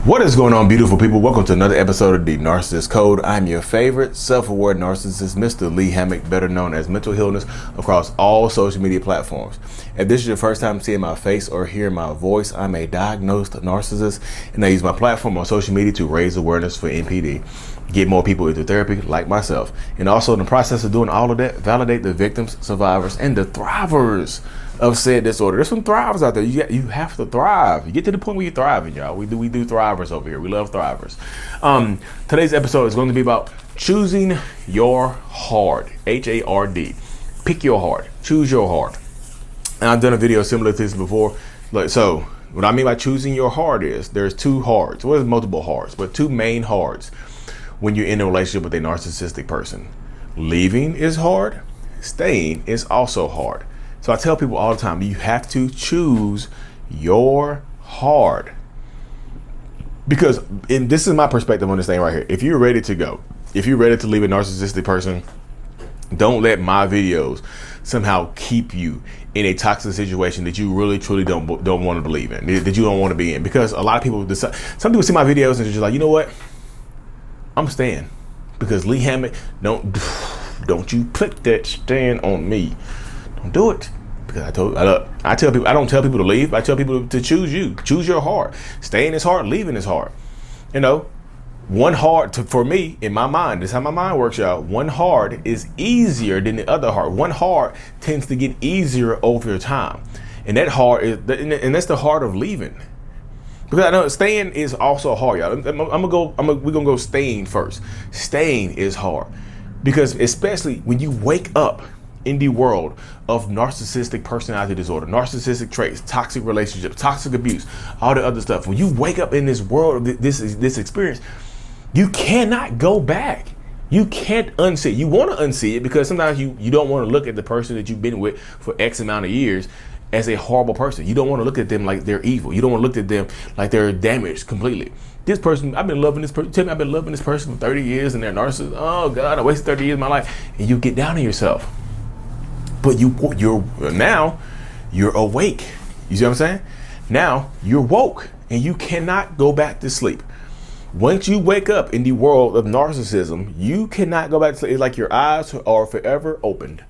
What is going on, beautiful people? Welcome to another episode of the Narcissist Code. I'm your favorite self-aware narcissist, Mr. Lee Hammock, better known as Mental Illness, across all social media platforms. If this is your first time seeing my face or hearing my voice, I'm a diagnosed narcissist, and I use my platform on social media to raise awareness for NPD, get more people into therapy like myself, and also in the process of doing all of that, validate the victims, survivors, and the thrivers of said disorder. There's some thrivers out there. You have to thrive. You get to the point where you're thriving, y'all. We do thrivers over here. We love thrivers. Today's episode is going to be about choosing your hard. HARD. Pick your hard. Choose your hard. And I've done a video similar to this before. So what I mean by choosing your hard is there's two hards. Well, there's multiple hards, but two main hards when you're in a relationship with a narcissistic person. Leaving is hard. Staying is also hard. So I tell people all the time, you have to choose your hard. Because, and this is my perspective on this thing right here. If you're ready to go, if you're ready to leave a narcissistic person, don't let my videos somehow keep you in a toxic situation that you really truly don't want to believe in, that you don't want to be in. Because a lot of people decide, some people see my videos and they're just like, you know what? I'm staying. Because Lee Hammock, don't you put that stand on me. Don't do it. Because I tell people, I don't tell people to leave. I tell people to choose you. Choose your heart. Staying is hard. Leaving is hard. You know, one hard for me, in my mind, this is how my mind works, y'all. One hard is easier than the other hard. One hard tends to get easier over time. And that hard is, and that's the hard of leaving. Because I know staying is also hard, y'all. We're gonna go staying first. Staying is hard. Because especially when you wake up in the world of narcissistic personality disorder, narcissistic traits, toxic relationships, toxic abuse, all the other stuff. When you wake up in this world, this experience, you cannot go back. You can't unsee it. You want to unsee it because sometimes you don't want to look at the person that you've been with for X amount of years as a horrible person. You don't want to look at them like they're evil. You don't want to look at them like they're damaged completely. This person, I've been loving this person. Tell me I've been loving this person for 30 years and they're narcissist. Oh God, I wasted 30 years of my life. And you get down on yourself. But you're awake. You see what I'm saying? Now you're woke and you cannot go back to sleep. Once you wake up in the world of narcissism, you cannot go back to sleep. It's like your eyes are forever opened.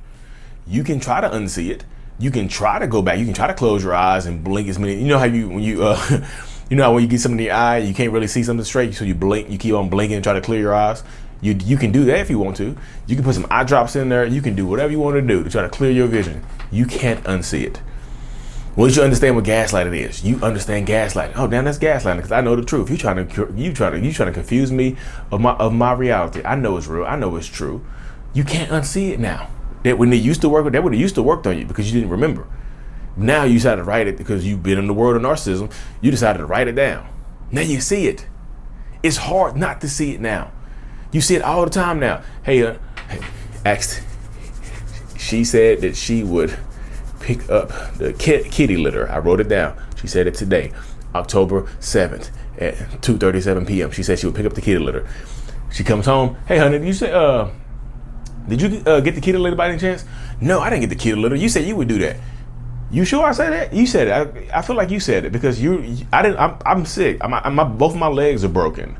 You can try to unsee it. You can try to go back. You can try to close your eyes and blink as many. You know how when you how when you get something in your eye, you can't really see something straight, so you blink. You keep on blinking and try to clear your eyes. You can do that if you want to. You can put some eye drops in there. You can do whatever you want to do to try to clear your vision. You can't unsee it. Once you understand what gaslighting is, you understand gaslighting. Oh, damn, that's gaslighting because I know the truth. You trying to confuse me of my reality. I know it's real. I know it's true. You can't unsee it now. That when it used to work, that would have used to worked on you because you didn't remember. Now you decided to write it because you've been in the world of narcissism. You decided to write it down. Now you see it. It's hard not to see it now. You see it all the time now. Hey, she said that she would pick up the kitty litter. I wrote it down. She said it today, October 7th at 2:37 p.m. She said she would pick up the kitty litter. She comes home. Hey, honey, did you get the kitty litter by any chance? No, I didn't get the kitty litter. You said you would do that. You sure I said that? You said it. I feel like you said it because I'm sick. Both of my legs are broken.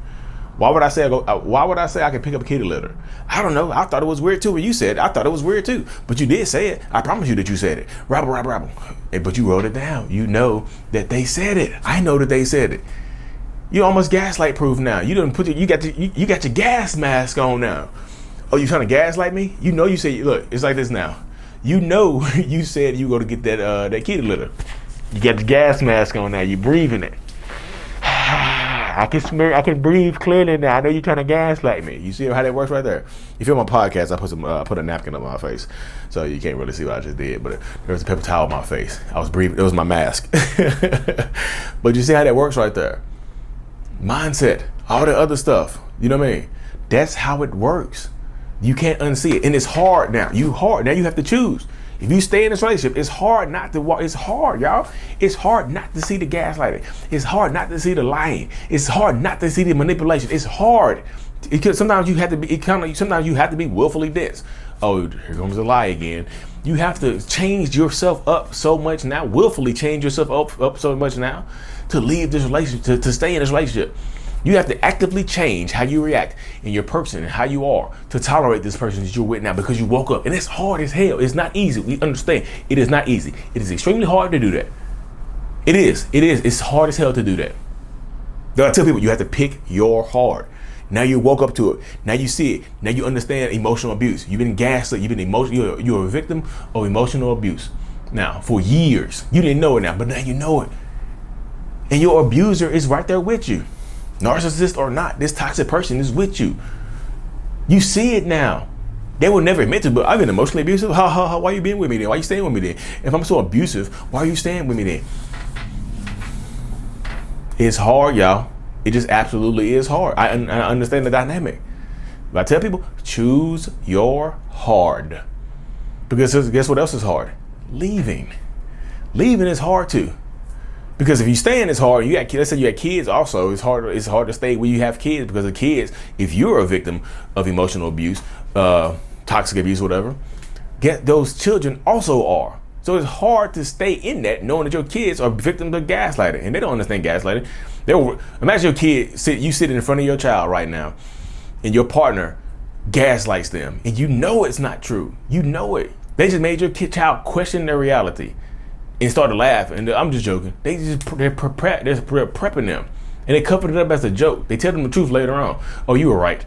Why would I say I can pick up a kitty litter? I don't know. I thought it was weird too when you said it. I thought it was weird too. But you did say it. I promise you that you said it. Rabble. But you wrote it down. You know that they said it. I know that they said it. You're almost gaslight proof now. You got your gas mask on now. Oh, you trying to gaslight me? You know you said, look, it's like this now. You know you said you were going to get that kitty litter. You got the gas mask on now. You breathing it. I can breathe clearly now. I know you're trying to gaslight me. You see how that works right there? You feel my podcast, I put a napkin on my face. So you can't really see what I just did, but there was a paper towel on my face. I was breathing. It was my mask. But you see how that works right there? Mindset, all the other stuff. You know what I mean? That's how it works. You can't unsee it. And it's hard now. Now you have to choose. If you stay in this relationship, it's hard not to walk. It's hard, y'all. It's hard not to see the gaslighting. It's hard not to see the lying. It's hard not to see the manipulation. It's hard. Because sometimes you have to be. Sometimes you have to be willfully dense. Oh, here comes the lie again. You have to change yourself up so much now. Willfully change yourself up so much now to leave this relationship, to stay in this relationship. You have to actively change how you react in your person and how you are to tolerate this person that you're with now, because you woke up. And it's hard as hell. It's not easy. We understand. It is not easy. It is extremely hard to do that. It is. It's hard as hell to do that. I tell people, you have to pick your hard. Now you woke up to it. Now you see it. Now you understand emotional abuse. You've been gaslit. You've been you're a victim of emotional abuse. Now, for years, you didn't know it now, but now you know it. And your abuser is right there with you. Narcissist or not, this toxic person is with you. You see it now. They will never admit to, but I've been emotionally abusive. Why you being with me then? Why you staying with me then? If I'm so abusive, why are you staying with me then? It's hard, y'all. It just absolutely is hard. I understand the dynamic. But I tell people, choose your hard. Because guess what else is hard? Leaving. Leaving is hard too. Because if you stay in, it's hard. Let's say you have kids also. It's hard to stay when you have kids, because the kids, if you're a victim of emotional abuse, toxic abuse, whatever, those children also are. So it's hard to stay in that, knowing that your kids are victims of gaslighting, and they don't understand gaslighting. Imagine your kid you sitting in front of your child right now, and your partner gaslights them, and you know it's not true. You know it. They just made your child question their reality and start to laugh. And I'm just joking. They're prepping them, and they covered it up as a joke. They tell them the truth later on. Oh, you were right.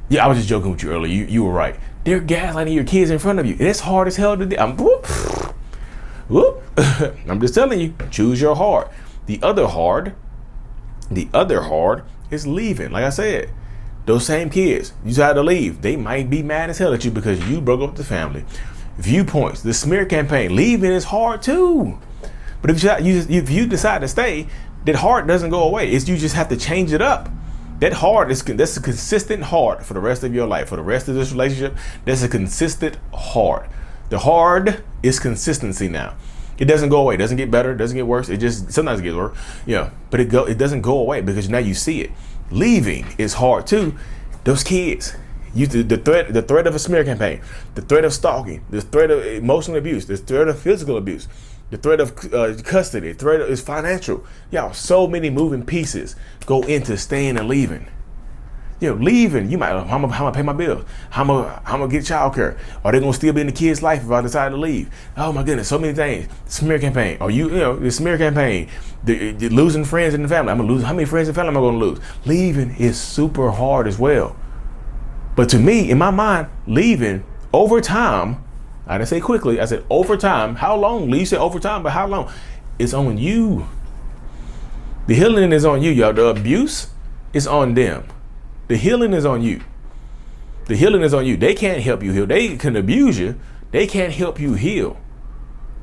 Yeah, I was just joking with you earlier. You were right. They're gaslighting your kids in front of you. And it's hard as hell to do. I'm just telling you, choose your hard. The other hard is leaving. Like I said, those same kids, you decide to leave. They might be mad as hell at you because you broke up with the family. Viewpoints, the smear campaign, leaving is hard too. But if you decide to stay, that hard doesn't go away. You just have to change it up. That's a consistent hard for the rest of your life. For the rest of this relationship, that's a consistent hard. The hard is consistency now. It doesn't go away. It doesn't get better. It doesn't get worse. It just sometimes gets worse. Yeah, but it doesn't go away because now you see it. Leaving is hard too. Those kids. The threat of a smear campaign, the threat of stalking, the threat of emotional abuse, the threat of physical abuse, the threat of custody, the threat is financial. Y'all, so many moving pieces go into staying and leaving. Leaving, you might, how am I gonna pay my bills? How am I gonna get childcare? Are they gonna still be in the kid's life if I decide to leave? Oh my goodness, so many things. Smear campaign. The smear campaign, the losing friends in the family. I'm gonna lose. How many friends in the family am I gonna lose? Leaving is super hard as well. But to me, in my mind, leaving over time, I didn't say quickly, I said over time. How long? Lee said over time, but how long? It's on you. The healing is on you, y'all. The abuse is on them. The healing is on you. The healing is on you. They can't help you heal. They can abuse you. They can't help you heal.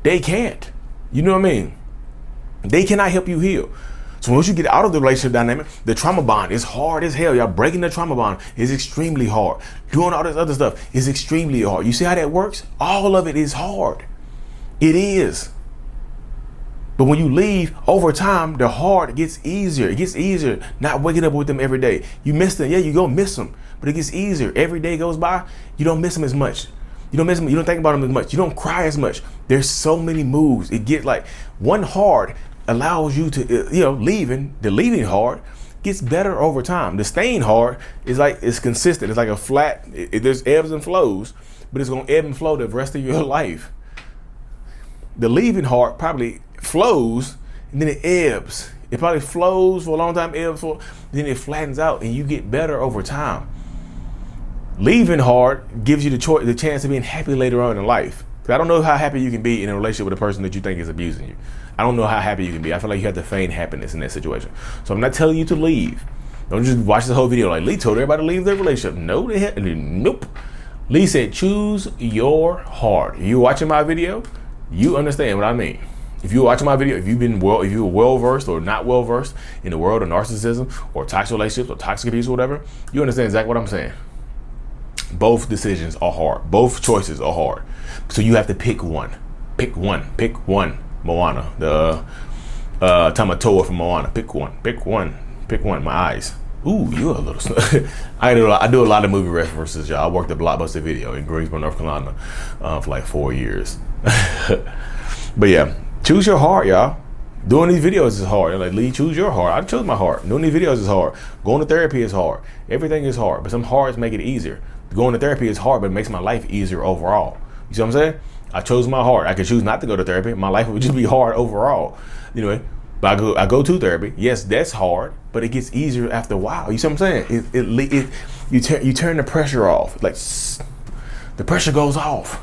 They can't. You know what I mean? They cannot help you heal. So once you get out of the relationship dynamic, the trauma bond is hard as hell. Y'all, breaking the trauma bond is extremely hard. Doing all this other stuff is extremely hard. You see how that works? All of it is hard. It is. But when you leave, over time, the hard gets easier. It gets easier not waking up with them every day. You miss them. Yeah, you're going to miss them. But it gets easier. Every day goes by, you don't miss them as much. You don't miss them. You don't think about them as much. You don't cry as much. There's so many moves. It gets like one hard allows you to, leaving. The leaving hard gets better over time. The staying hard is like, it's consistent. It's like a flat, there's ebbs and flows, but it's going to ebb and flow the rest of your life. The leaving hard probably flows and then it ebbs. It probably flows for a long time, ebbs for, then it flattens out and you get better over time. Leaving hard gives you the chance of being happy later on in life. I don't know how happy you can be in a relationship with a person that you think is abusing you. I don't know how happy you can be. I feel like you have to feign happiness in that situation. So I'm not telling you to leave. Don't just watch the whole video like Lee told everybody to leave their relationship. No, nope. Lee said, choose your hard. You watching my video, you understand what I mean. If you're watching my video, if you're well-versed or not well-versed in the world of narcissism or toxic relationships or toxic abuse or whatever, you understand exactly what I'm saying. Both decisions are hard. Both choices are hard. So you have to pick one. Pick one. Moana. The Tamatoa from Moana. Pick one. My eyes. Ooh, you're a little I do a lot of movie references, y'all. I worked at Blockbuster Video in Greensboro, North Carolina for like 4 years. But yeah, choose your heart, y'all. Doing these videos is hard. Like, Lee, choose your heart. I chose my heart. Doing these videos is hard. Going to therapy is hard. Everything is hard, but some hards make it easier. Going to therapy is hard, but it makes my life easier overall. You see what I'm saying? I chose my heart. I could choose not to go to therapy. My life would just be hard overall. Anyway, but I go to therapy. Yes, that's hard, but it gets easier after a while. You see what I'm saying? You turn the pressure off. Like, the pressure goes off.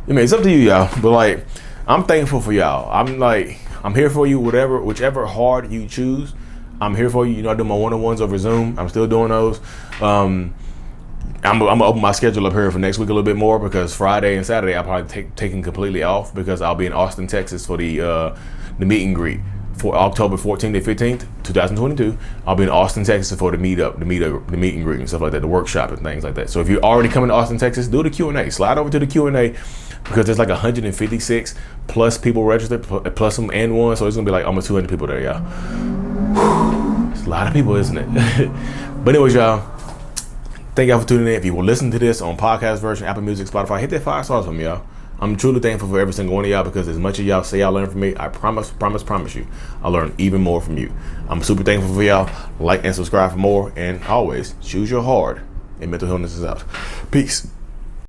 I mean, it's up to you, y'all. But like, I'm thankful for y'all. I'm here for you. Whichever hard you choose, I'm here for you. You know, I do my one-on-ones over Zoom. I'm still doing those. I'm gonna open my schedule up here for next week a little bit more, because Friday and Saturday I'll probably taking completely off, because I'll be in Austin, Texas for the meet and greet for October 14th to 15th, 2022. I'll be in Austin, Texas for the meet and greet and stuff like that, the workshop and things like that. So if you're already coming to Austin, Texas, do the Q&A. Slide over to the Q&A, because there's like 156 plus people registered, plus some and one, so it's gonna be like almost 200 people there, y'all. It's a lot of people, isn't it? But anyways, y'all, thank y'all for tuning in. If you will listen to this on podcast version, Apple Music, Spotify, hit that 5 stars for me, y'all. I'm truly thankful for every single one of y'all, because as much as y'all say y'all learn from me, I promise you, I learn even more from you. I'm super thankful for y'all. Like and subscribe for more, and always choose your hard, and mental illness is out. Peace.